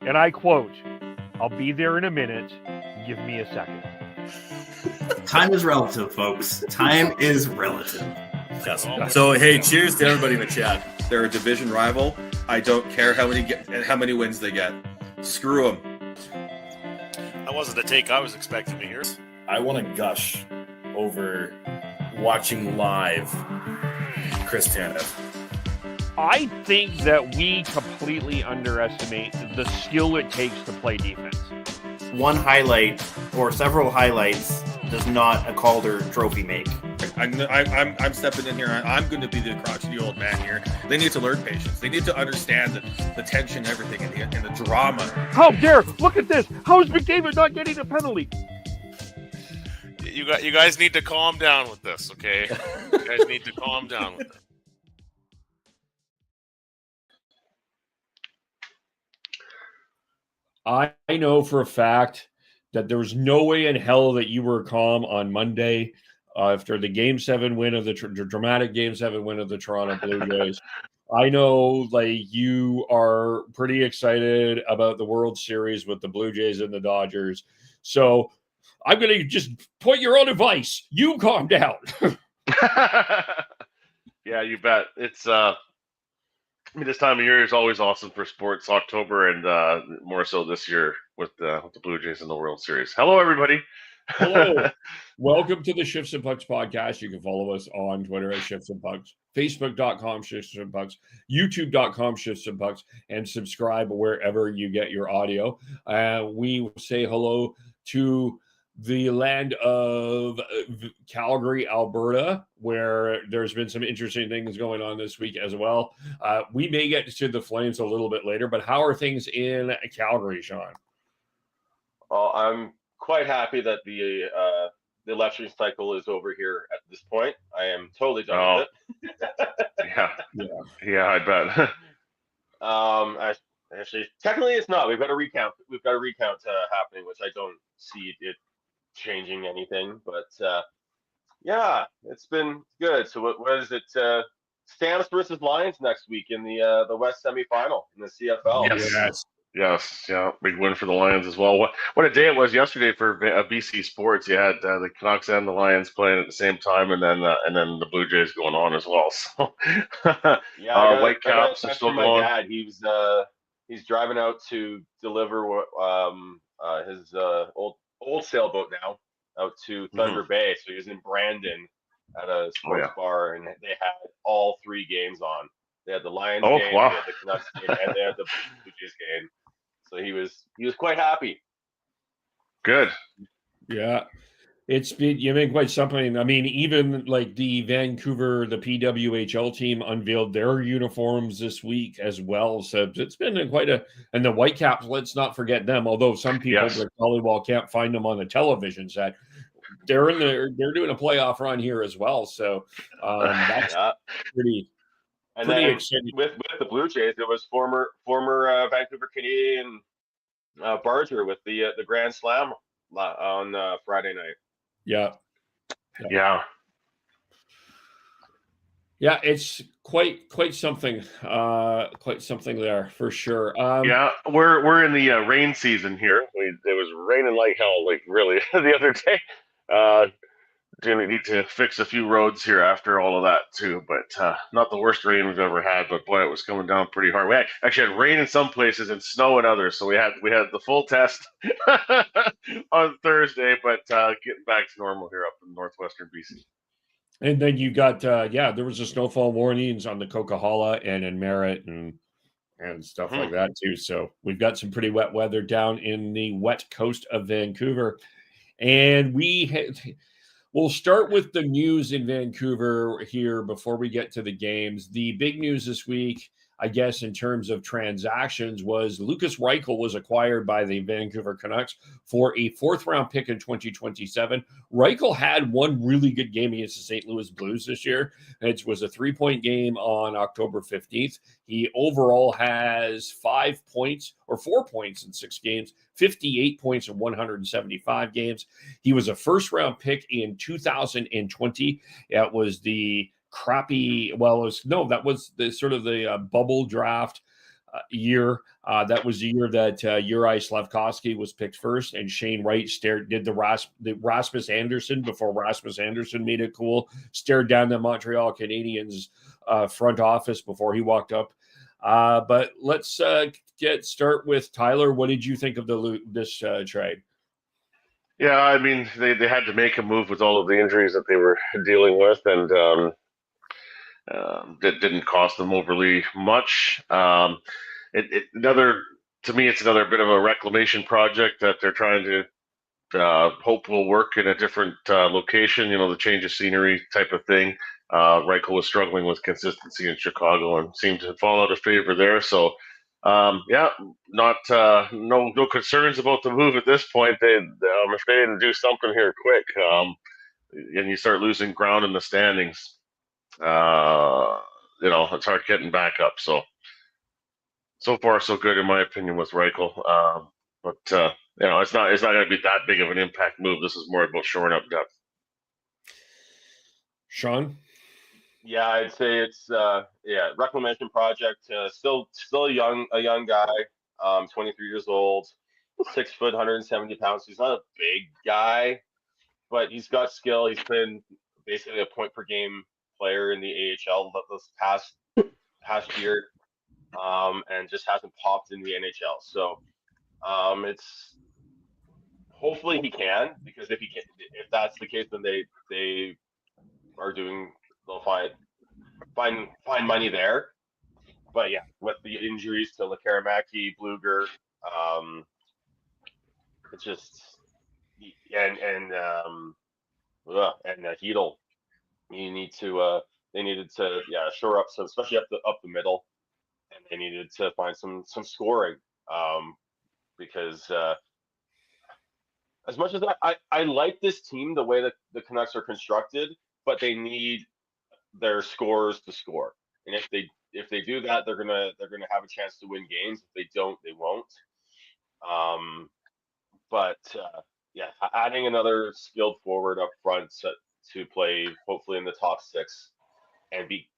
And I quote, "I'll be there in a minute. Give me a second." Time is relative, folks. Time is relative. Yes. So, hey, cheers to everybody in the chat. They're a division rival. I don't care how many wins they get. Screw them. That wasn't the take I was expecting to hear. I want to gush over watching live Chris Tanev. I think that we completely underestimate the skill it takes to play defense. One highlight or several highlights does not a Calder trophy make. I'm stepping in here. I'm going to be the crotchety old man here. They need to learn patience. They need to understand the tension, everything, and the drama. How dare! Look at this. How is McDavid not getting a penalty? You guys need to calm down with this, okay? You guys need to calm down with it. I know for a fact that there was no way in hell that you were calm on Monday after the Game 7 win of the dramatic Game 7 win of the Toronto Blue Jays. I know, like, you are pretty excited about the World Series with the Blue Jays and the Dodgers. So I'm going to just point your own advice. You calm down. Yeah, you bet. It's this time of year is always awesome for sports. October and more so this year with the Blue Jays in the World Series. Hello, everybody. Hello. Welcome to the Shifts and Pucks podcast. You can follow us on Twitter at Shifts and Pucks, Facebook.com Shifts and Pucks, YouTube.com Shifts and Pucks, and subscribe wherever you get your audio. We say hello to the land of Calgary, Alberta, where there's been some interesting things going on this week as well. We may get to the Flames a little bit later, but how are things in Calgary, Sean? Well, I'm quite happy that the election cycle is over here at this point. I am totally done with it. Yeah, I bet. Actually, technically, it's not. We've got a recount. Happening, which I don't see it changing anything, but it's been good. So what is it? Stamps versus Lions next week in the West semifinal in the CFL. Yes, big win for the Lions as well. What a day it was yesterday for BC sports. You had the Canucks and the Lions playing at the same time, and then the Blue Jays going on as well. So Whitecaps are still going. My dad, he's driving out to deliver his old sailboat now out to Thunder Bay. So he was in Brandon at a sports bar, and they had all three games on. They had the Lions game, they had the Canucks game, and they had the Blue Jays game. So he was quite happy. Good. Yeah. It's been quite something. I mean, even like the PWHL team unveiled their uniforms this week as well. So it's been and the Whitecaps, let's not forget them. Although some people like volleyball can't find them on the television set, they're doing a playoff run here as well. So that's pretty. And then exciting. With the Blue Jays, it was former Vancouver Canadian Barger with the Grand Slam on Friday night. Yeah. It's quite something. Quite something there for sure. We're in the rain season here. It was raining like hell, like really the other day. Do need to fix a few roads here after all of that too, but not the worst rain we've ever had. But boy, it was coming down pretty hard. We actually had rain in some places and snow in others, so we had the full test on Thursday, but getting back to normal here up in northwestern BC. And then you got there was a snowfall warnings on the Coquihalla and in Merritt and stuff like that too. So we've got some pretty wet weather down in the wet coast of Vancouver, and we'll start with the news in Vancouver here before we get to the games. The big news this week, I guess, in terms of transactions was Lukas Reichel was acquired by the Vancouver Canucks for a fourth-round pick in 2027. Reichel had one really good game against the St. Louis Blues this year. It was a 3-point game on October 15th. He overall has 4 points in 6 games, 58 points in 175 games. He was a first-round pick in 2020. It was the that was the sort of the bubble draft year. That was the year that Uri Slafkovsky was picked first, and Shane Wright did the Rasmus Anderson before Rasmus Anderson made it cool. Stared down the Montreal Canadiens front office before he walked up. But let's start with Tyler. What did you think of this trade? Yeah, I mean, they had to make a move with all of the injuries that they were dealing with, and that didn't cost them overly much. To me, it's another bit of a reclamation project that they're trying to hope will work in a different location. The change of scenery type of thing. Reichel was struggling with consistency in Chicago and seemed to fall out of favor there. So, no concerns about the move at this point. I'm afraid to do something here quick. And you start losing ground in the standings. It's hard getting back up. So far so good in my opinion with Reichel. But it's not going to be that big of an impact move. This is more about shoring up depth. Sean? Yeah, I'd say it's reclamation project. Still a young guy, 23 years old, 6 foot, 170 pounds. He's not a big guy, but he's got skill. He's been basically a point per game player in the AHL this past year, and just hasn't popped in the NHL. So it's hopefully he can, because if that's the case, then they are they'll find money there. But yeah, with the injuries to Lekaramaki, Bluger, it's just and Hedel. They needed to shore up some, especially up the middle, and they needed to find some scoring, because as much as I like this team, the way that the Canucks are constructed, but they need their scorers to score, and if they do that, they're gonna have a chance to win games. If they don't, they won't. Adding another skilled forward up front to play hopefully in the top 6 and be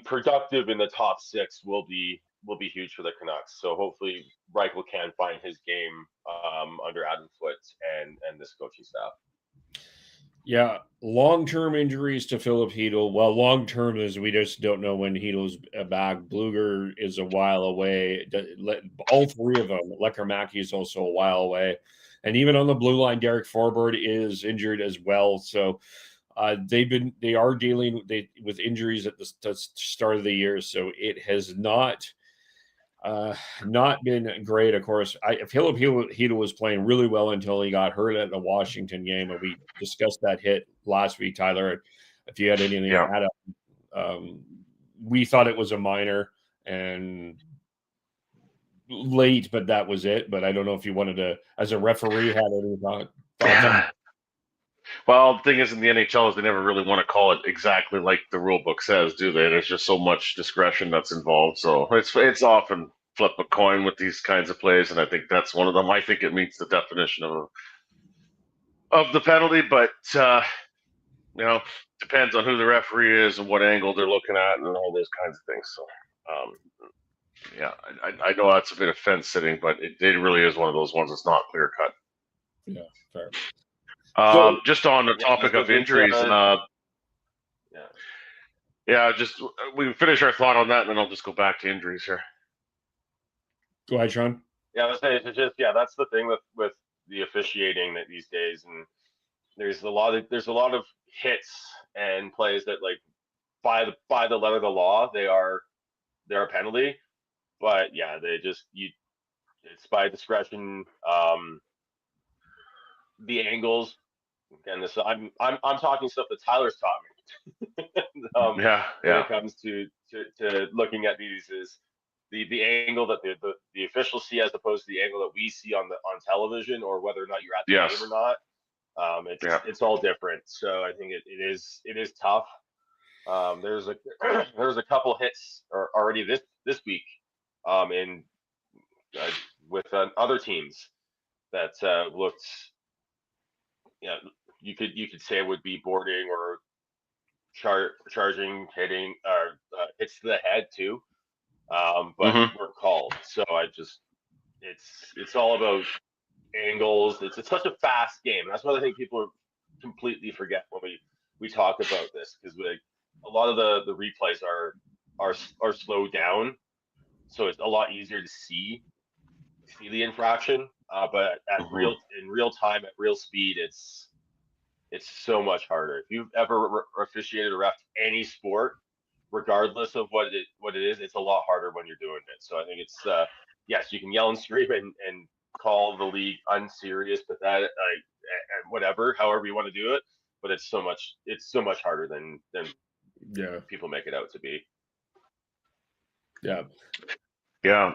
productive in the top 6 will be huge for the Canucks. So hopefully Reichel can find his game under Adam Foote and this coaching staff. Yeah, long-term injuries to Filip Chytil. Well, long-term is we just don't know when Chytil's back. Bluger is a while away. All three of them. Lekaramaki is also a while away. And even on the blue line, Derek Forbort is injured as well. So they are dealing with injuries at the start of the year. So it has not been great. Of course, Filip Chytil was playing really well until he got hurt at the Washington game, and we discussed that hit last week. Tyler, if you had anything to add up, we thought it was a minor and late, but that was it. But I don't know if you wanted to, as a referee, had any thoughts. Well, the thing is, in the NHL, is they never really want to call it exactly like the rule book says, do they? There's just so much discretion that's involved. So it's often flip a coin with these kinds of plays, and I think that's one of them. I think it meets the definition of the penalty, but depends on who the referee is and what angle they're looking at and all those kinds of things. So, I know that's a bit of fence sitting, but it really is one of those ones that's not clear cut. Yeah, fair. Just on the topic of injuries, we finish our thought on that, and then I'll just go back to injuries here. Go ahead, Sean. Yeah, I was saying, it's just that's the thing with the officiating that these days, and there's a lot of hits and plays that, like, by the letter of the law, they're a penalty, but it's by discretion. The angles. Again, I'm talking stuff that Tyler's taught me. When it comes to looking at these, is the angle that the officials see as opposed to the angle that we see on television, or whether or not you're at the game or not. It's all different. So I think it is tough. There's a couple hits already this week with other teams that looked. Yeah, you could say it would be boarding or charging, hitting, or hits to the head too. but Mhm. weren't called. So it's all about angles. It's such a fast game. That's what I think people completely forget when we talk about this, because a lot of the replays are slowed down, so it's a lot easier to see the infraction. But Mhm. in real time, at real speed, it's so much harder. If you've ever officiated or ref any sport, regardless of what it is, it's a lot harder when you're doing it. So I think it's yes, you can yell and scream and call the league unserious, but that and whatever, however you want to do it, but it's so much harder than Yeah. people make it out to be. Yeah. Yeah.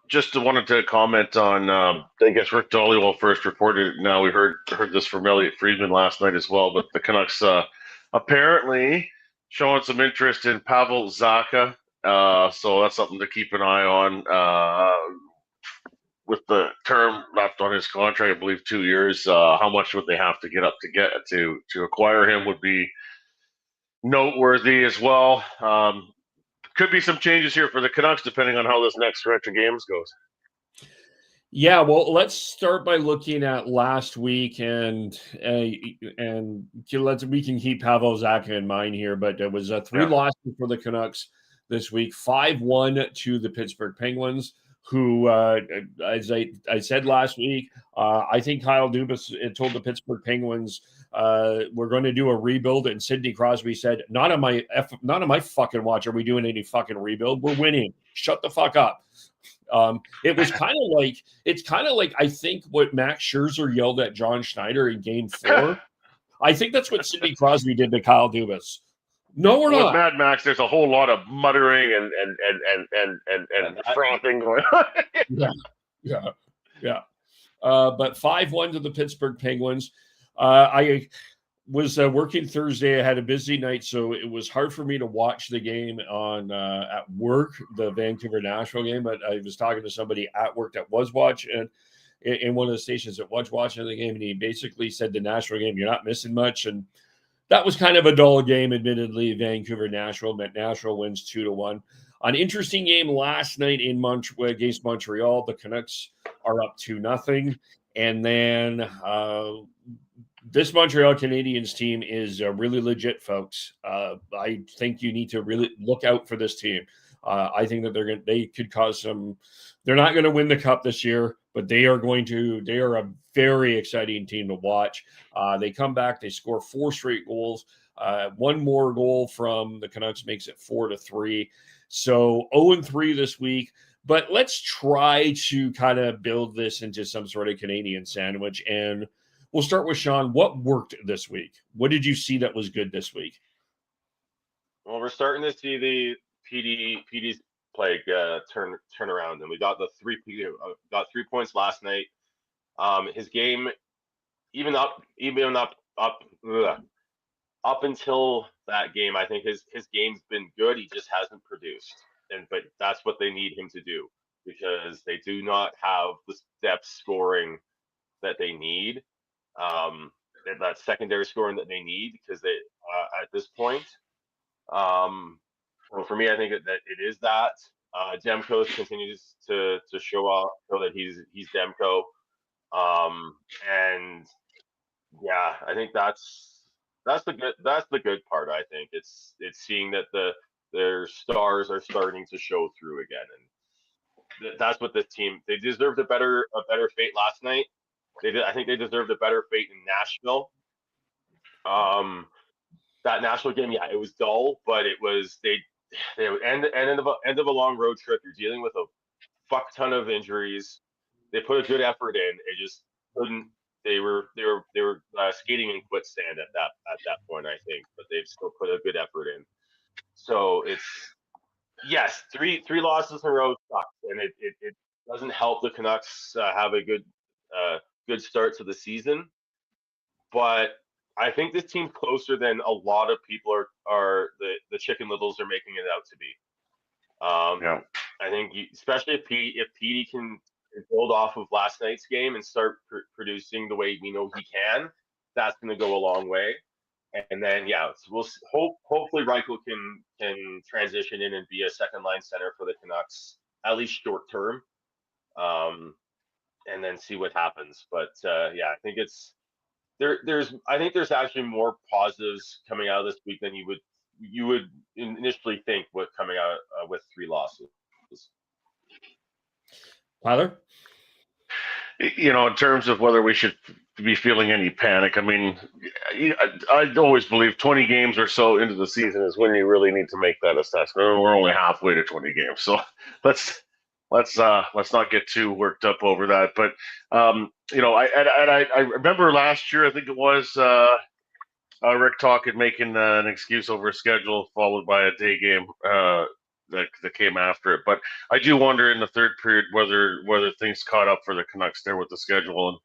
Just wanted to comment on. I guess Rick Dollywell first reported it. Now we heard this from Elliot Friedman last night as well. But the Canucks apparently showing some interest in Pavel Zacha. So that's something to keep an eye on. With the term left on his contract, I believe 2 years. How much would they have to get up to acquire him would be noteworthy as well. Could be some changes here for the Canucks depending on how this next stretch of games goes. Yeah, well, let's start by looking at last week, and we can keep Pavel Zacha in mind here. But it was a 3 losses for the Canucks this week: 5-1 to the Pittsburgh Penguins, who, as I said last week, I think Kyle Dubas told the Pittsburgh Penguins we're going to do a rebuild, and Sidney Crosby said, "Not on my fucking watch are we doing any fucking rebuild. We're winning. Shut the fuck up." It's kind of like I think what Max Scherzer yelled at John Schneider in Game 4. I think that's what Sidney Crosby did to Kyle Dubas. No, we're With not. Mad Max, there's a whole lot of muttering and frothing going on. Yeah. But 5-1 to the Pittsburgh Penguins. I was working Thursday. I had a busy night, so it was hard for me to watch the game on at work, the Vancouver Nashville game. But I was talking to somebody at work that was watching in one of the stations that was watching the game, and he basically said the Nashville game, you're not missing much. And that was kind of a dull game, admittedly. Vancouver Nashville, but Nashville wins 2-1. An interesting game last night against Montreal. The Canucks are up 2-0, and then this Montreal Canadiens team is really legit, folks. I think you need to really look out for this team. I think that they could cause some. They're not going to win the cup this year, but they are going to. They are a very exciting team to watch. They come back. They score 4 straight goals. One more goal from the Canucks makes it 4-3. So 0-3 this week. But let's try to kind of build this into some sort of Canadian sandwich. And we'll start with Sean. What worked this week? What did you see that was good this week? Well, we're starting to see the PD's plague turn around, and we got got 3 points last night. His game, even up until that game, I think his game's been good. He just hasn't produced, but that's what they need him to do, because they do not have the depth scoring that they need, that secondary scoring that they need, because they at this point. Well, for me, I think that it is that Demko continues to show that he's Demko, and yeah, I think that's the good part. I think it's seeing that their stars are starting to show through again, and that's what this team, they deserved a better fate last night. I think they deserved a better fate in Nashville. That Nashville game, yeah, it was dull, but it was they end of a long road trip. You're dealing with a fuck ton of injuries. They put a good effort in. It just couldn't. They were skating in quit stand at that point, I think, but they've still put a good effort in. So it's yes, three losses in a row sucks, and it doesn't help the Canucks have a good start to the season. But I think this team's closer than a lot of people are the Chicken Littles are making it out to be. Yeah. I think especially if Petey can build off of last night's game and start producing the way we know he can, that's going to go a long way. And then so hopefully Reichel can transition in and be a second line center for the Canucks at least short term, and then see what happens. But I think I think there's actually more positives coming out of this week than you would initially think with coming out with 3 losses. Tyler? In terms of whether we should be feeling any panic, I mean, I always believe 20 games or so into the season is when you really need to make that assessment. We're only halfway to 20 games, so let's not get too worked up over that. But I remember last year, I think it was Rick talking making an excuse over a schedule followed by a day game that came after it. But I do wonder in the third period whether things caught up for the Canucks there with the schedule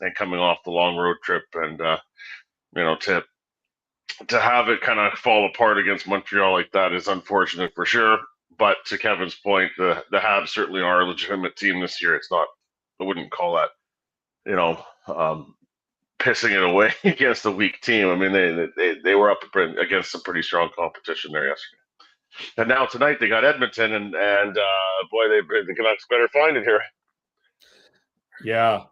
and coming off the long road trip, and to have it kind of fall apart against Montreal like that is unfortunate for sure. But to Kevin's point, the Habs certainly are a legitimate team this year. It's not, I wouldn't call that, pissing it away against a weak team. I mean, they were up against some pretty strong competition there yesterday. And now tonight they got Edmonton, and boy, the Canucks better find it here. Yeah.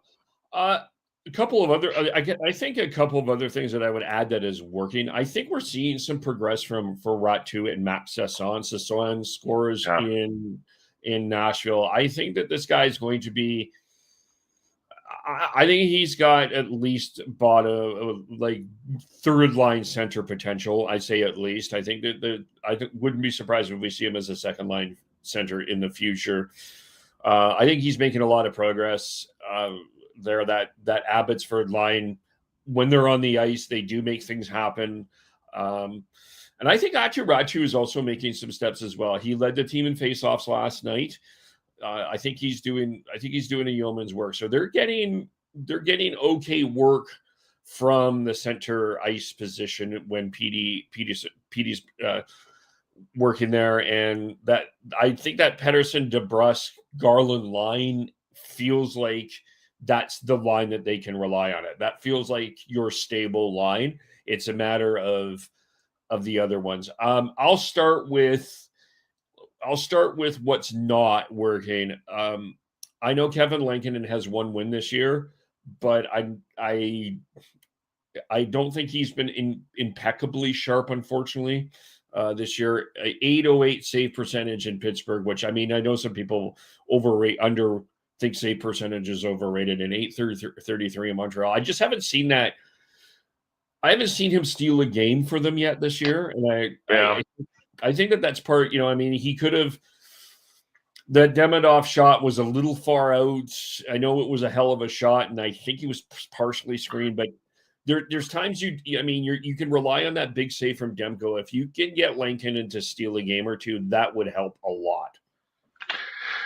A couple of other, I think a couple of other things that I would add that is working. I think we're seeing some progress for Ratu and Max Sasson. Sasson scores in Nashville. I think that this guy is going to be. I think he's got at least bought a third line center potential. I say at least. I think that I wouldn't be surprised if we see him as a second line center in the future. I think he's making a lot of progress. There, that Abbotsford line, when they're on the ice, they do make things happen. And I think Ratu is also making some steps as well. He led the team in faceoffs last night. I think he's doing a yeoman's work. So they're getting okay work from the center ice position when Petey's working there, and that I think that Pettersson, DeBrusk, Garland line feels like that's the line that they can rely on. It that feels like your stable line. It's a matter of the other ones. I'll start with what's not working. I know Kevin Lankinen has 1 win this year, but I don't think he's been impeccably sharp, unfortunately, this year. 808 save percentage in Pittsburgh, which, I mean, I know some people think save percentage is overrated, and 833 in Montreal. I just haven't seen that. I haven't seen him steal a game for them yet this year, and I think that's part. I mean, he could have. The Demidov shot was a little far out. I know it was a hell of a shot, and I think he was partially screened. But there's times you can rely on that big save from Demko. If you can get Lankinen to steal a game or two, that would help a lot.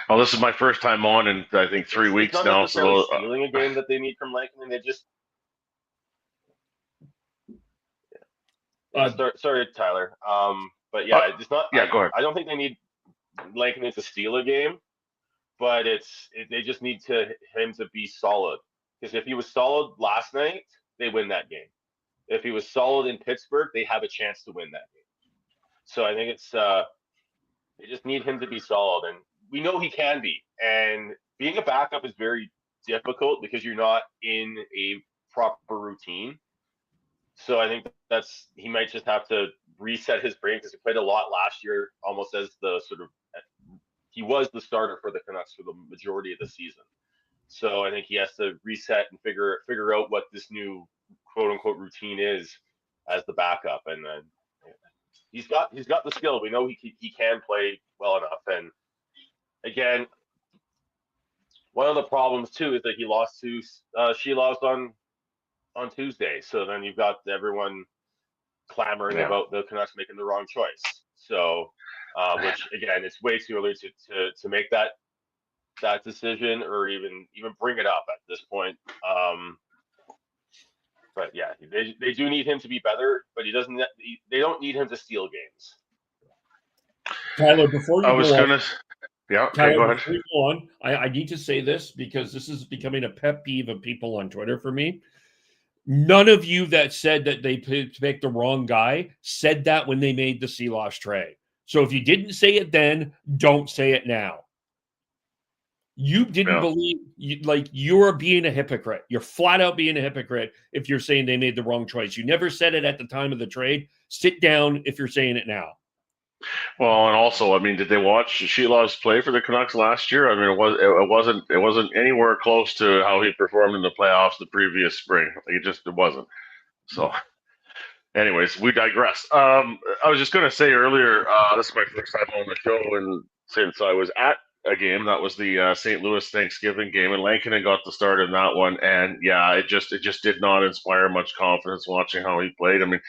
Well, this is my first time on in I think 3 weeks not now. So stealing a game that they need from Lankinen. They just. Sorry, Tyler. But it's not. Yeah, go ahead. I don't think they need Lankinen to steal a game, but they just need him to be solid. Because if he was solid last night, they win that game. If he was solid in Pittsburgh, they have a chance to win that game. So I think it's they just need him to be solid, and we know he can be. And being a backup is very difficult because you're not in a proper routine. So I think he might just have to reset his brain because he played a lot last year, almost as he was the starter for the Canucks for the majority of the season. So I think he has to reset and figure out what this new quote unquote routine is as the backup. And then he's got the skill. We know he can play well enough. And again, one of the problems too is that he lost to Shelovs on Tuesday. So then you've got everyone clamoring about the Canucks making the wrong choice. So, which again, it's way too early to make that decision or even bring it up at this point. But yeah, they do need him to be better, but they don't need him to steal games. Tyler, before you go ahead. Before you go on, I need to say this because this is becoming a pet peeve of people on Twitter for me. None of you that said that they picked the wrong guy said that when they made the Silas trade. So if you didn't say it then, don't say it now. You didn't believe, you're being a hypocrite. You're flat out being a hypocrite if you're saying they made the wrong choice. You never said it at the time of the trade. Sit down if you're saying it now. Well, and also, I mean, did they watch Sheelov's play for the Canucks last year? I mean, it wasn't anywhere close to how he performed in the playoffs the previous spring. Like, it wasn't. So, anyways, we digress. I was just going to say earlier, this is my first time on the show, and since I was at a game, that was the St. Louis Thanksgiving game, and Lankinen got the start in that one, and yeah, it just did not inspire much confidence watching how he played. I mean,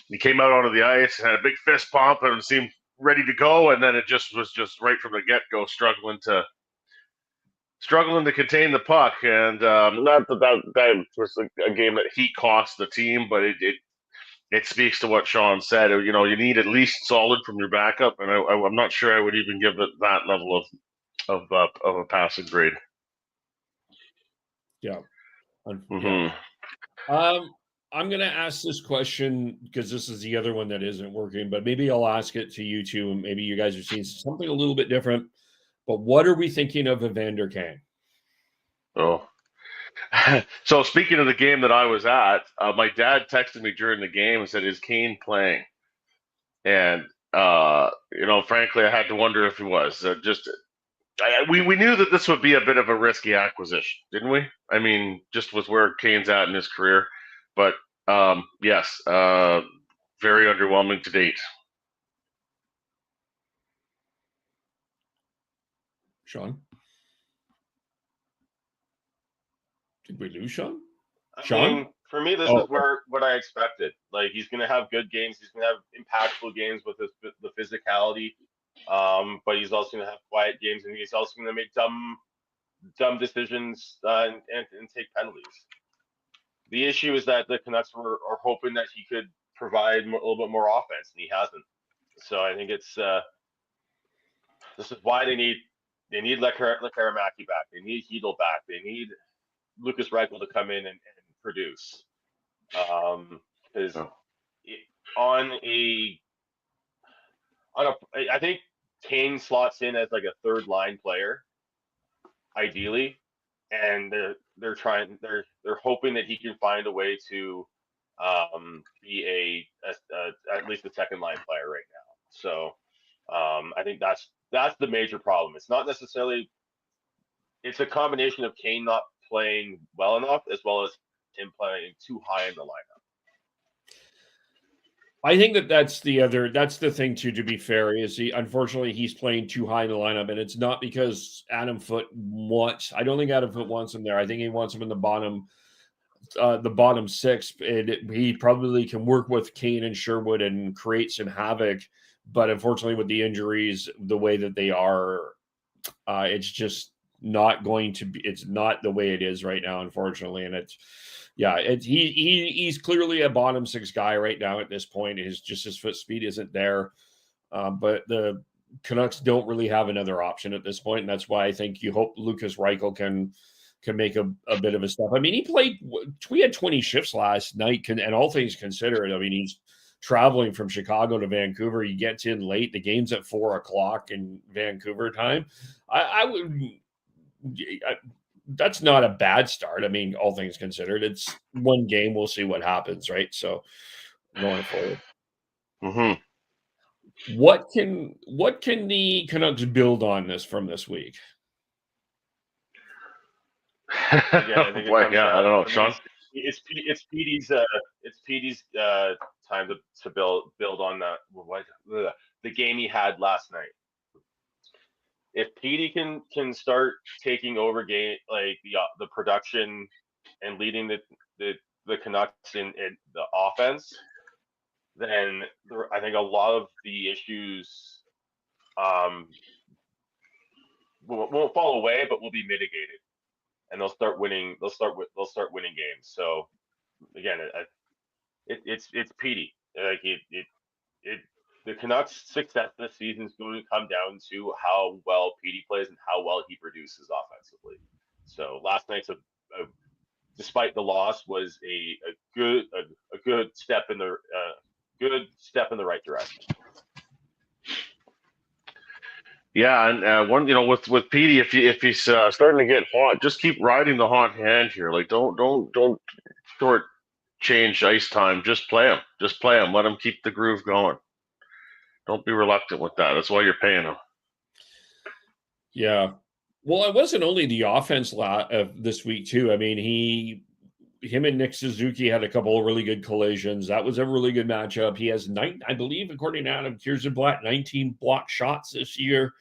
he came out onto the ice and had a big fist pump and seemed ready to go, and then it was right from the get-go struggling to contain the puck. And not that was a game that he cost the team, but it speaks to what Sean said. You know, you need at least solid from your backup, and I'm not sure I would even give it that level of a passing grade. Yeah. Mm-hmm. I'm going to ask this question because this is the other one that isn't working, but maybe I'll ask it to you two, and maybe you guys are seeing something a little bit different. But what are we thinking of Evander Kane? Oh. So speaking of the game that I was at, my dad texted me during the game and said, "Is Kane playing?" And frankly, I had to wonder if he was. We knew that this would be a bit of a risky acquisition, didn't we? I mean, just with where Kane's at in his career. But yes, very underwhelming to date. Sean? Did we lose Sean? I mean, for me, this is what I expected. Like, he's going to have good games. He's going to have impactful games with the physicality. But he's also going to have quiet games, and he's also going to make dumb decisions and take penalties. The issue is that the Canucks are hoping that he could provide a little bit more offense, and he hasn't. So I think it's this is why they need Lekaramaki back. They need Hedel back. They need Lukas Reichel to come in and produce. Because I think Kane slots in as like a third line player, ideally, and they're hoping that he can find a way to be at least a second line player right now. So I think that's the major problem. It's not necessarily. It's a combination of Kane not playing well enough as well as him playing too high in the lineup. I think that's the thing too, to be fair, is unfortunately he's playing too high in the lineup, and it's not because Adam Foote I don't think Adam Foote wants him there. I think he wants him in the bottom six, and he probably can work with Kane and Sherwood and create some havoc. But unfortunately with the injuries, the way that they are, it's just not going to be, it's not the way it is right now, unfortunately. And he's clearly a bottom six guy right now at this point. His foot speed isn't there. But the Canucks don't really have another option at this point. And that's why I think you hope Lukas Reichel can make a bit of a step. I mean, we had 20 shifts last night, and all things considered, I mean, he's traveling from Chicago to Vancouver. He gets in late. The game's at 4:00 in Vancouver time. That's not a bad start. I mean, all things considered, it's one game. We'll see what happens, right? So going forward. Mm-hmm. What can the Canucks build on from this week? I think I don't know, Sean. It's Petey's time to build on that the game he had last night. If Petey can start taking over game, like the production and leading the Canucks in the offense, then I think a lot of the issues won't fall away, but will be mitigated, and they'll start winning. They'll start winning games. So again, it's Petey. Like the Canucks' success this season is going to come down to how well Petey plays and how well he produces offensively. So last night's a despite the loss, was a good step in the right direction. Yeah, and one, with Petey, if he's starting to get hot, just keep riding the hot hand here. Like, don't short change ice time. Just play him. Just play him. Let him keep the groove going. Don't be reluctant with that. That's why you're paying him. Yeah. Well, it wasn't only the offense of this week too. I mean, him and Nick Suzuki had a couple of really good collisions. That was a really good matchup. He has I believe, according to Adam Kierseblatt, 19 block shots this year.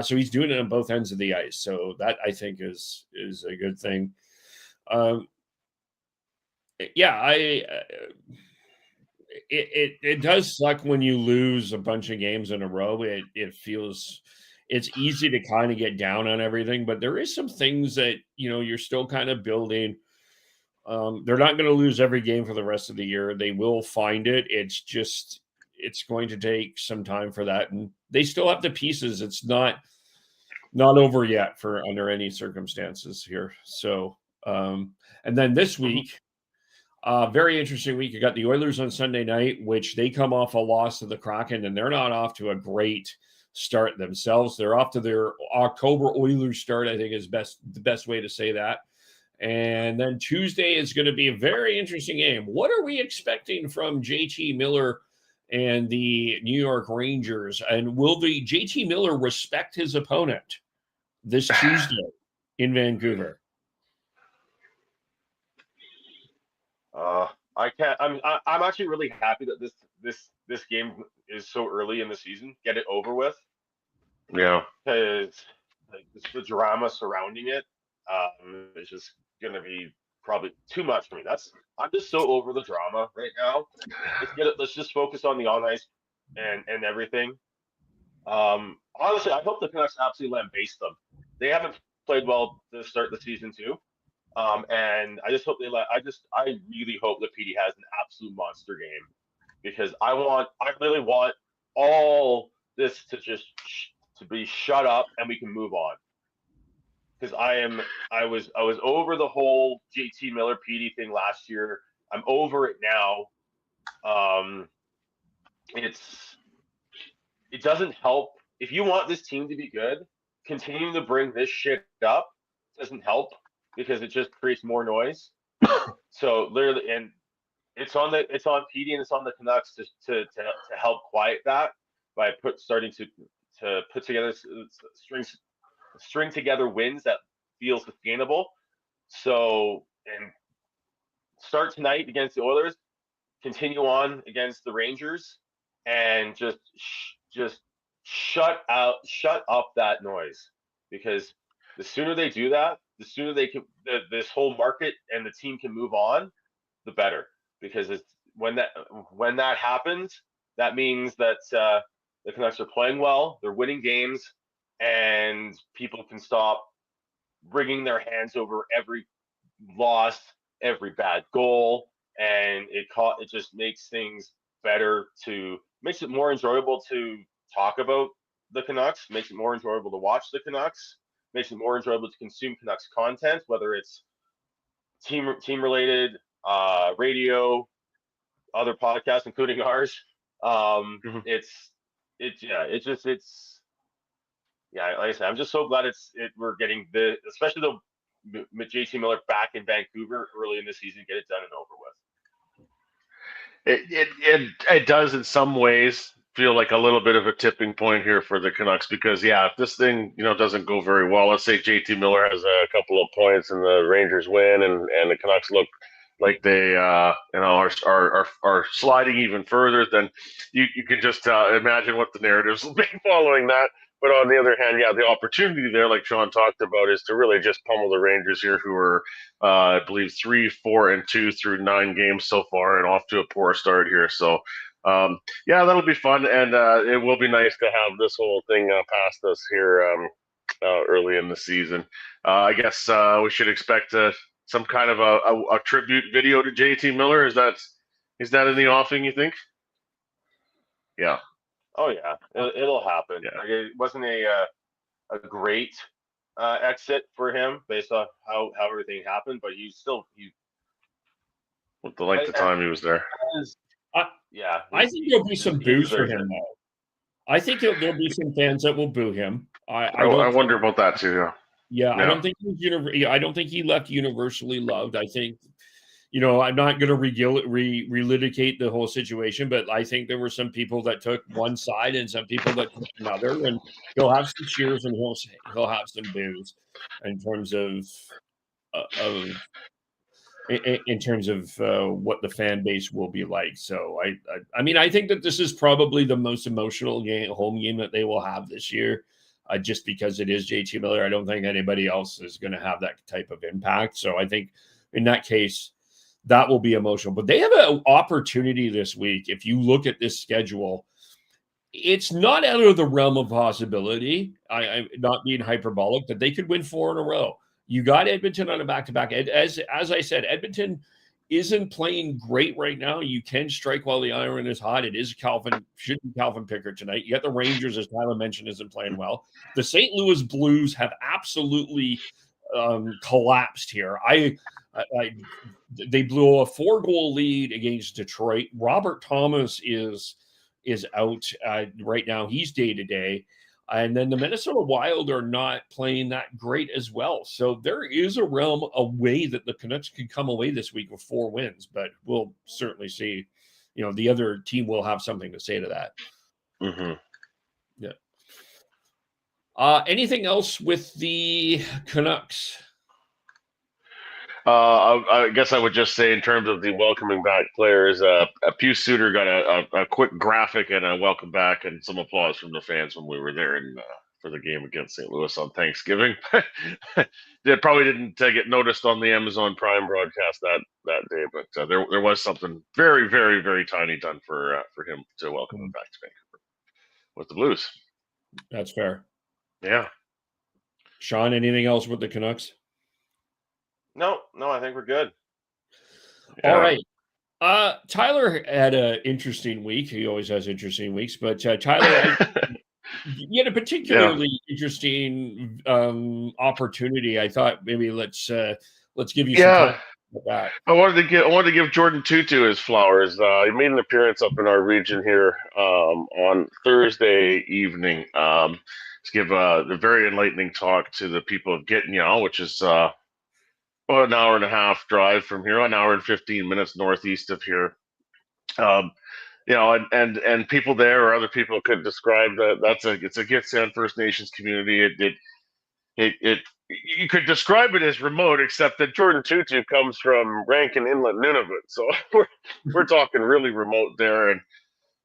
So he's doing it on both ends of the ice. So that, I think, is a good thing. It does suck when you lose a bunch of games in a row. It feels it's easy to kind of get down on everything, but there is some things that you're still kind of building. They're not going to lose every game for the rest of the year. They will find it. It's going to take some time for that, and they still have the pieces. It's not over yet for under any circumstances here. So, and then this week, very interesting week. You got the Oilers on Sunday night, which they come off a loss to the Kraken, and they're not off to a great start themselves. They're off to their October Oilers start, I think is the best way to say that. And then Tuesday is going to be a very interesting game. What are we expecting from JT Miller and the New York Rangers? And will the JT Miller respect his opponent this Tuesday in Vancouver? I can't. I'm actually really happy that this game is so early in the season. Get it over with. Yeah. Because the drama surrounding it is just gonna be probably too much for me. I'm just so over the drama right now. Let's just focus on the on ice and everything. Honestly, I hope the Canucks absolutely lambaste them. They haven't played well to start the season too. And I just hope I really hope that PD has an absolute monster game, because I really want all this to be shut up and we can move on. Because I was over the whole JT Miller PD thing last year. I'm over it now. It doesn't help if you want this team to be good. Continuing to bring this shit up doesn't help, because it just creates more noise. So literally, and it's on PD and it's on the Canucks to help quiet that by starting to put together string together wins that feel sustainable. So, and start tonight against the Oilers, continue on against the Rangers, and just shut up that noise, because the sooner they do that, the sooner they can this whole market and the team can move on, the better. Because when that happens, that means that the Canucks are playing well, they're winning games, and people can stop wringing their hands over every loss, every bad goal, and it just makes things better. Makes it more enjoyable to talk about the Canucks, makes it more enjoyable to watch the Canucks, makes it more enjoyable to consume Canucks content, whether it's team related, radio, other podcasts, including ours. Like I said, I'm just so glad we're getting especially the JT Miller back in Vancouver early in the season, get it done and over with. It does in some ways feel like a little bit of a tipping point here for the Canucks, because if this thing doesn't go very well, let's say JT Miller has a couple of points and the Rangers win, and the Canucks look like they are sliding even further, then you can just imagine what the narratives will be following that. But on the other hand, the opportunity there, like Sean talked about, is to really just pummel the Rangers here, who are, I believe, 3-4-2 through 9 games so far, and off to a poor start here. So, that'll be fun, and it will be nice to have this whole thing past us here early in the season. I guess we should expect some kind of a tribute video to JT Miller. Is that in the offing, you think? Yeah. Oh yeah, it'll happen. Yeah. Like, it wasn't a great exit for him based on how everything happened, but he With the time he was there. yeah. I think there'll be some he boos for deserves him, it. though. I think there'll be some fans that will boo him. I I wonder about that too. Yeah. Yeah, I Yeah. don't think I don't think he left universally loved. I think, I'm not going to relitigate the whole situation, but I think there were some people that took one side and some people that took another, and he'll have some cheers and he'll have some boos in terms of what the fan base will be like. So I mean, I think that this is probably the most emotional home game that they will have this year. Just because it is JT Miller, I don't think anybody else is going to have that type of impact. So I think in that case, that will be emotional. But they have an opportunity this week. If you look at this schedule, it's not out of the realm of possibility. I'm not being hyperbolic, that they could win 4 in a row. You got Edmonton on a back-to-back. As I said, Edmonton isn't playing great right now. You can strike while the iron is hot. It is should be Calvin Pickard tonight. You got the Rangers, as Tyler mentioned, isn't playing well. The St. Louis Blues have absolutely collapsed here. They blew a 4-goal lead against Detroit. Robert Thomas is out right now. He's day-to-day. And then the Minnesota Wild are not playing that great as well. So there is a way that the Canucks can come away this week with 4 wins, but we'll certainly see. The other team will have something to say to that. Mm-hmm. Yeah. Anything else with the Canucks? I guess I would just say, in terms of the welcoming back players, Pew Suter got a quick graphic and a welcome back and some applause from the fans when we were there for the game against St. Louis on Thanksgiving. It probably didn't get noticed on the Amazon Prime broadcast that day, but there was something very, very, very tiny done for him to welcome him back to Vancouver with the Blues. That's fair. Yeah. Sean, anything else with the Canucks? No, I think we're good. Yeah. All right. Tyler had an interesting week. He always has interesting weeks, but Tyler, you had a particularly interesting opportunity. I thought maybe let's give you some time about that. I wanted to give Jordan Tutu his flowers. He made an appearance up in our region here on Thursday evening. To give a very enlightening talk to the people of Gatineau, which is about an hour and a half drive from here, an hour and 15 minutes northeast of here. And people there or other people could describe that it's a Gitxsan First Nations community. You could describe it as remote, except that Jordan Tutu comes from Rankin Inlet, Nunavut, so we're talking really remote there. And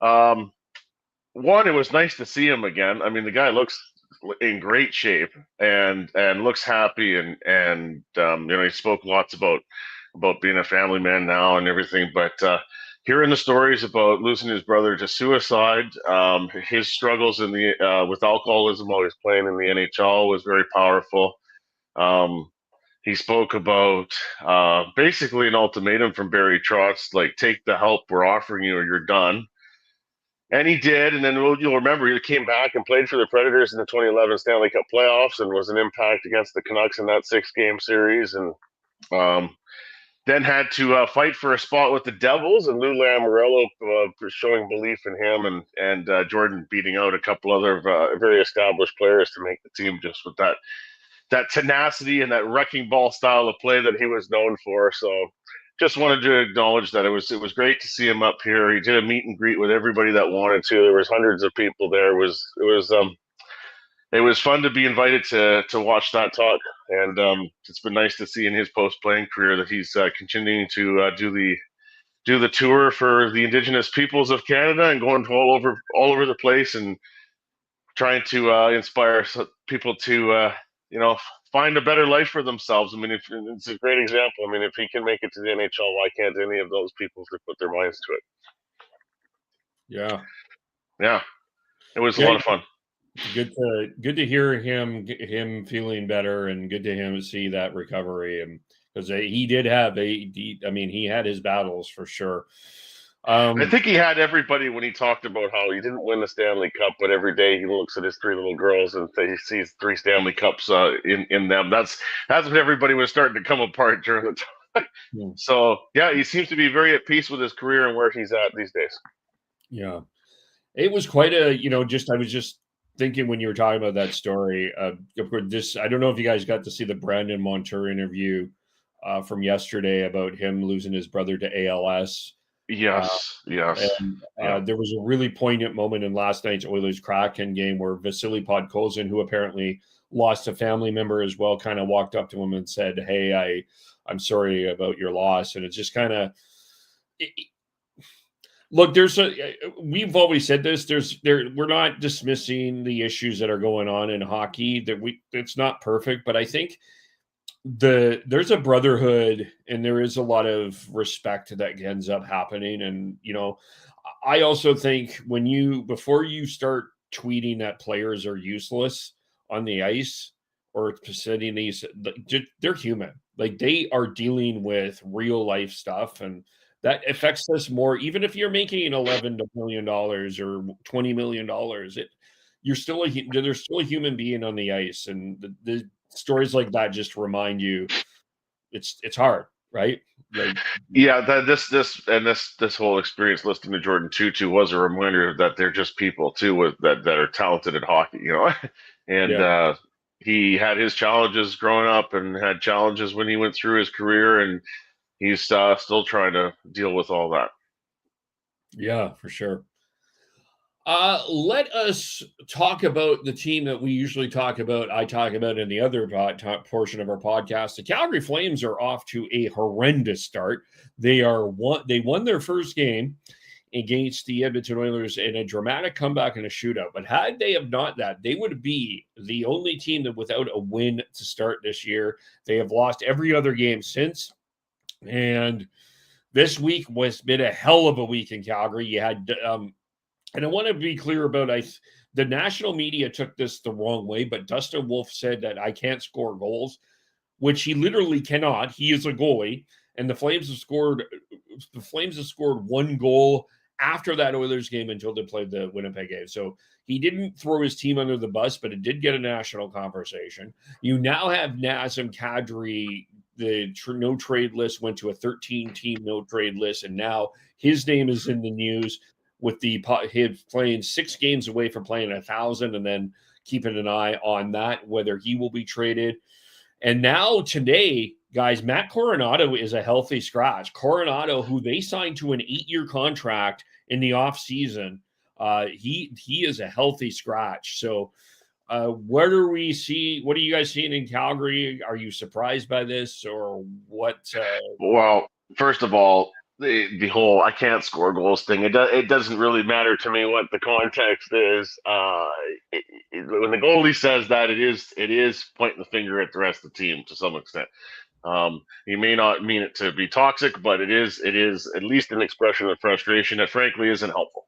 it was nice to see him again. I mean, the guy looks in great shape and looks happy, and he spoke lots about being a family man now and everything, but hearing the stories about losing his brother to suicide, his struggles with alcoholism while he was playing in the NHL was very powerful. He spoke about basically an ultimatum from Barry Trotz, like, take the help we're offering you or you're done. And he did, and then you'll remember he came back and played for the Predators in the 2011 Stanley Cup playoffs and was an impact against the Canucks in that 6-game series, and then had to fight for a spot with the Devils, and Lou Lamoriello showing belief in him, and Jordan beating out a couple other very established players to make the team, just with that tenacity and that wrecking ball style of play that he was known for. So just wanted to acknowledge that it was great to see him up here. He did a meet and greet with everybody that wanted to. There was hundreds of people there. It was fun to be invited to watch that talk, and it's been nice to see in his post-playing career that he's continuing to do the tour for the Indigenous peoples of Canada and going all over the place and trying to inspire people to find a better life for themselves. I mean, it's a great example. I mean, if he can make it to the NHL, why can't any of those people put their minds to it? Yeah, it was a lot of fun. Good to hear him feeling better, and good to see that recovery, and because he did have he had his battles for sure. I think he had everybody when he talked about how he didn't win the Stanley Cup, but every day he looks at his three little girls and he sees 3 Stanley Cups in them. That's when everybody was starting to come apart during the time. Hmm. So yeah, he seems to be very at peace with his career and where he's at these days. Yeah, it was quite a I was just thinking when you were talking about that story. Of course, I don't know if you guys got to see the Brandon Montour interview from yesterday about him losing his brother to ALS. Yes. And there was a really poignant moment in last night's Oilers-Kraken game where Vasily Podkolzin, who apparently lost a family member as well, kind of walked up to him and said, "Hey, I'm sorry about your loss." And it's just kind of look. We've always said this. We're not dismissing the issues that are going on in hockey. It's not perfect, but I think there's a brotherhood and there is a lot of respect that ends up happening. And I also think before you start tweeting that players are useless on the ice or sending these, they're human. Like, they are dealing with real life stuff, and that affects us more. Even if you're making $11 million or $20 million, there's still a human being on the ice, and the stories like that just remind you it's hard, right? Like, Yeah, this whole experience listening to Jordan Tutu was a reminder that they're just people too, that are talented at hockey, and yeah. he had his challenges growing up and had challenges when he went through his career, and he's still trying to deal with all that. Yeah, for sure. Let us talk about the team that we usually talk about. I talk about in the other portion of our podcast. The Calgary Flames are off to a horrendous start. They won their first game against the Edmonton Oilers in a dramatic comeback and a shootout. But had they have not that, they would be the only team that without a win to start this year. They have lost every other game since, and this week was been a hell of a week in Calgary. You had and I want to be clear about the national media took this the wrong way, but Dustin Wolf said that I can't score goals, which he literally cannot. He is a goalie, and the Flames have scored 1 goal after that Oilers game until they played the Winnipeg game. So he didn't throw his team under the bus, but it did get a national conversation. You now have Nazem Kadri. The no trade list went to a 13-team no trade list, and now his name is in the news with him playing 6 games away from playing 1,000, and then keeping an eye on that, whether he will be traded. And now today, guys, Matt Coronado is a healthy scratch. Coronado, who they signed to an 8-year contract in the offseason, he is a healthy scratch. So what are you guys seeing in Calgary? Are you surprised by this, or what? Well, first of all, the whole I can't score goals thing, it doesn't really matter to me what the context is. When the goalie says that, it is pointing the finger at the rest of the team to some extent. He may not mean it to be toxic, but it is at least an expression of frustration that frankly isn't helpful.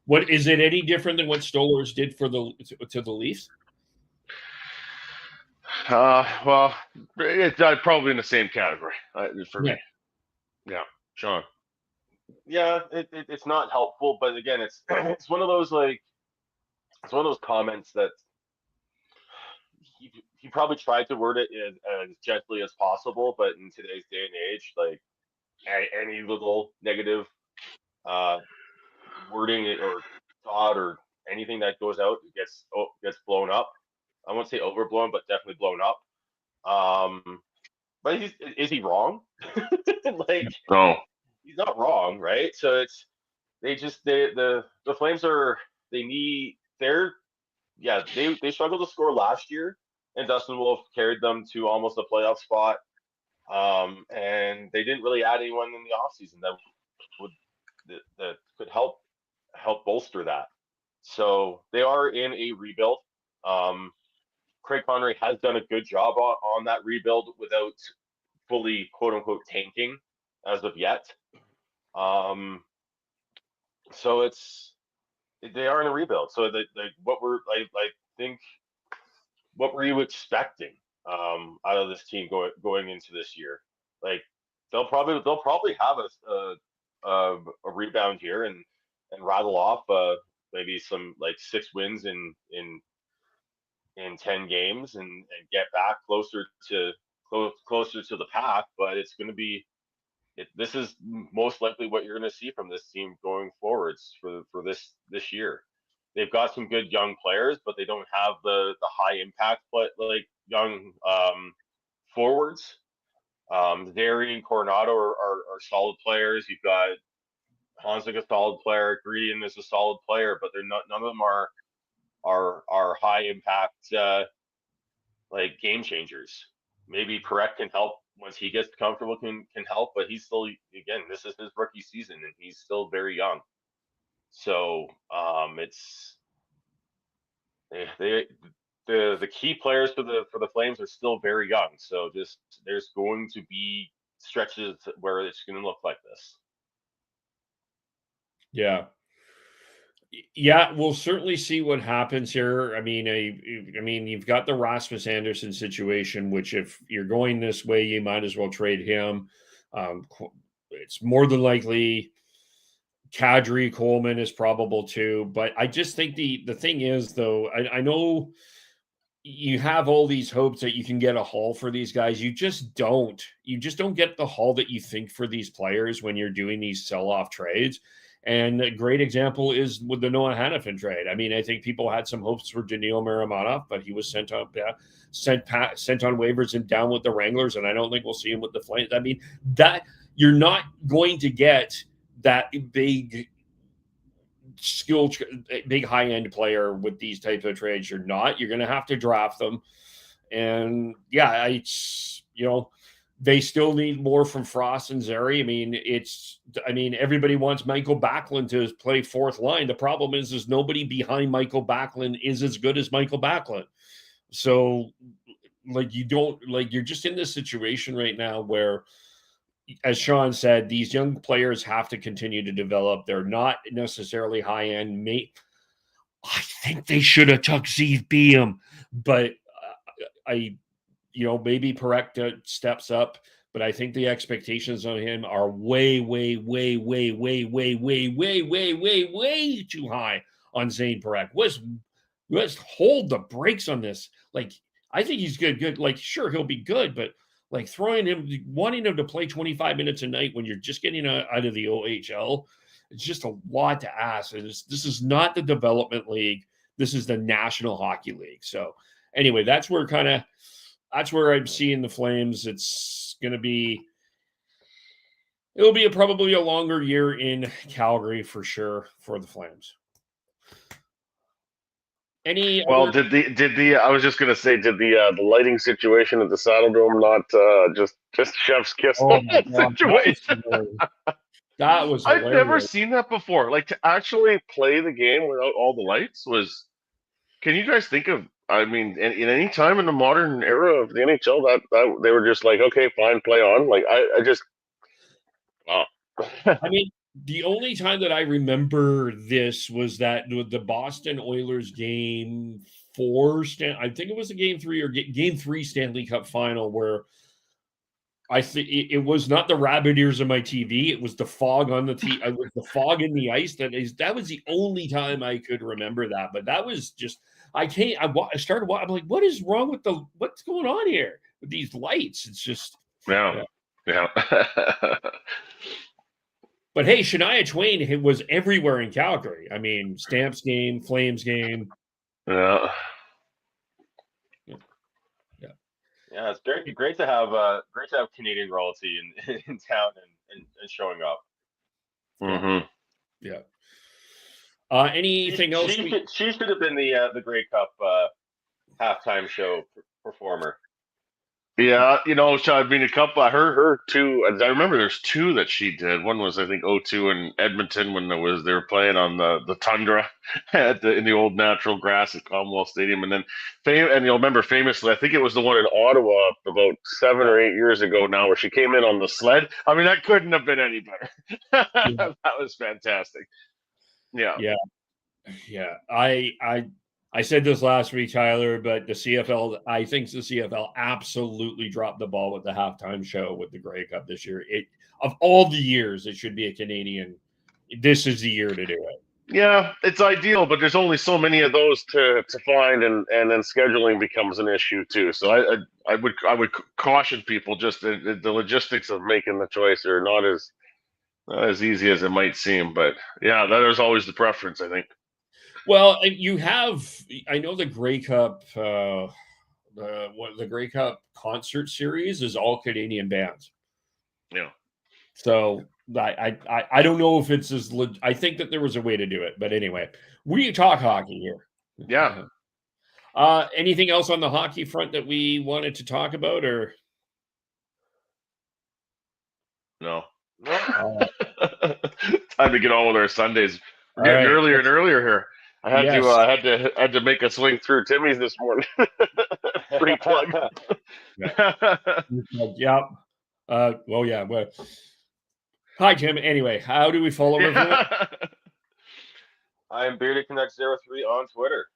What is it any different than what Stolarz did to the Leafs? Well, it's probably in the same category for me. Yeah, Sean. Yeah, it's not helpful, but again, it's one of those comments that he probably tried to word it as gently as possible, but in today's day and age, like any little negative wording or thought or anything that goes out gets blown up. I won't say overblown, but definitely blown up. But is he wrong? Like, No. He's not wrong, right? So the Flames they struggled to score last year, and Dustin Wolf carried them to almost a playoff spot. And they didn't really add anyone in the offseason that could help bolster that. So they are in a rebuild. Craig Connery has done a good job on that rebuild without fully quote unquote tanking as of yet. So they are in a rebuild. So what were you expecting out of this team going into this year? Like they'll probably have a a rebound here and rattle off maybe some like 6 wins in 10 games and get back closer to the path. But it's going to be this is most likely what you're going to see from this team going forwards for this year. They've got some good young players, but they don't have the high impact like young forwards. Zary and Coronado are solid players. You've got Hansik, a solid player. Gredian is a solid player, but they're not. None of them are high impact like game changers. Maybe Perek can help once he gets comfortable. Can help, but he's still, again, this is his rookie season and he's still very young. So it's the key players for the Flames are still very young. So just there's going to be stretches where it's going to look like this. Yeah. Yeah, we'll certainly see what happens here. I mean, you've got the Rasmus Anderson situation, which if you're going this way, you might as well trade him. It's more than likely Kadri, Coleman is probable too. But I just think the thing is, though, I know you have all these hopes that you can get a haul for these guys. You just don't. You just don't get the haul that you think for these players when you're doing these sell-off trades. And a great example is with the Noah Hannafin trade. I mean, I think people had some hopes for Daniil Maramonov, but he was sent on waivers and down with the Wranglers, and I don't think we'll see him with the Flames. I mean, that you're not going to get that big big high-end player with these types of trades. You're not. You're going to have to draft them. And yeah, they still need more from Frost and Zary. I mean, everybody wants Michael Backlund to play fourth line. The problem is nobody behind Michael Backlund is as good as Michael Backlund. So, you're just in this situation right now where, as Sean said, these young players have to continue to develop. They're not necessarily high end. I think they should have took Zeev Beam, but maybe Perek steps up, but I think the expectations on him are way, way, way, way, way, way, way, way, way, way, way too high on Zane Perek. Let's hold the brakes on this. I think he's good. Sure, he'll be good, but wanting him to play 25 minutes a night when you're just getting out of the OHL, it's just a lot to ask. This is not the development league. This is the National Hockey League. So anyway, that's where I'm seeing the Flames. It'll be probably a longer year in Calgary for sure for the Flames. I was just gonna say, did the lighting situation at the Saddle Dome not just chef's kiss situation? That was I've never seen that before. To actually play the game without all the lights was. Can you guys think of? I mean, in any time in the modern era of the NHL, that they were just like, okay, fine, play on. Wow. I mean, the only time that I remember this was that the Boston Oilers game 4, I think it was a game 3 or game 3 Stanley Cup final, where I think it was not the rabbit ears of my TV. It was the fog on the the fog in the ice. That was the only time I could remember that. But that was just, I started watching. I'm like, what is wrong with what's going on here with these lights? It's just, yeah. But hey, Shania Twain was everywhere in Calgary. I mean, Stamps game, Flames game. Yeah. Yeah, it's great to have Canadian royalty in town and showing up. Mm-hmm. Yeah. Anything else? She should have been the Grey Cup halftime show performer. Yeah, I mean, a couple. Her two. I remember there's 2 that she did. One was, I think, 0-2 in Edmonton when they were playing on the tundra in the old natural grass at Commonwealth Stadium, and then and you'll remember famously, I think it was the one in Ottawa about 7 or 8 years ago now, where she came in on the sled. I mean, that couldn't have been any better. That was fantastic. Yeah. Yeah. Yeah. I said this last week, Tyler, but the CFL, I think the CFL absolutely dropped the ball with the halftime show with the Grey Cup this year. Of all the years, it should be a Canadian. This is the year to do it. Yeah, it's ideal, but there's only so many of those to find, and then scheduling becomes an issue too. So I would caution people, just the logistics of making the choice are not as easy as it might seem. But yeah, that is always the preference, I think. Well, you have, I know the Grey Cup, the Grey Cup concert series is all Canadian bands. Yeah. So I don't know if it's as I think that there was a way to do it, but anyway, we talk hockey here. Yeah. Anything else on the hockey front that we wanted to talk about, or no? Time to get on with our Sundays. We're getting right. earlier and earlier here. I had Yes. had to make a swing through Timmy's this morning. Free plug. Yeah. Well, yeah. Well, hi, Tim. Anyway, how do we follow everyone? I am Bearded Canucks 03 on Twitter.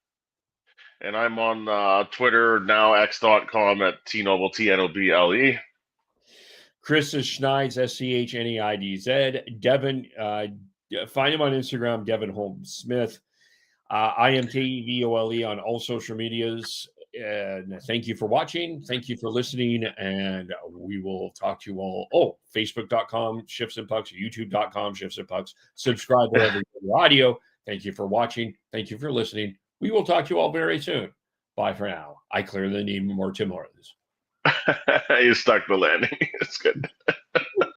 And I'm on Twitter now, x.com at tnoble, TNOBLE. Chris is Schneid's, SCHNEIDZ. Devin, find him on Instagram, Devin Holmes Smith. I am KEVOLE on all social medias. And thank you for watching. Thank you for listening. And we will talk to you all. Oh, Facebook.com, Shifts and Pucks, YouTube.com, Shifts and Pucks. Subscribe wherever you get your audio. Thank you for watching. Thank you for listening. We will talk to you all very soon. Bye for now. I clearly need more Tim Hortons. You stuck the landing. It's good.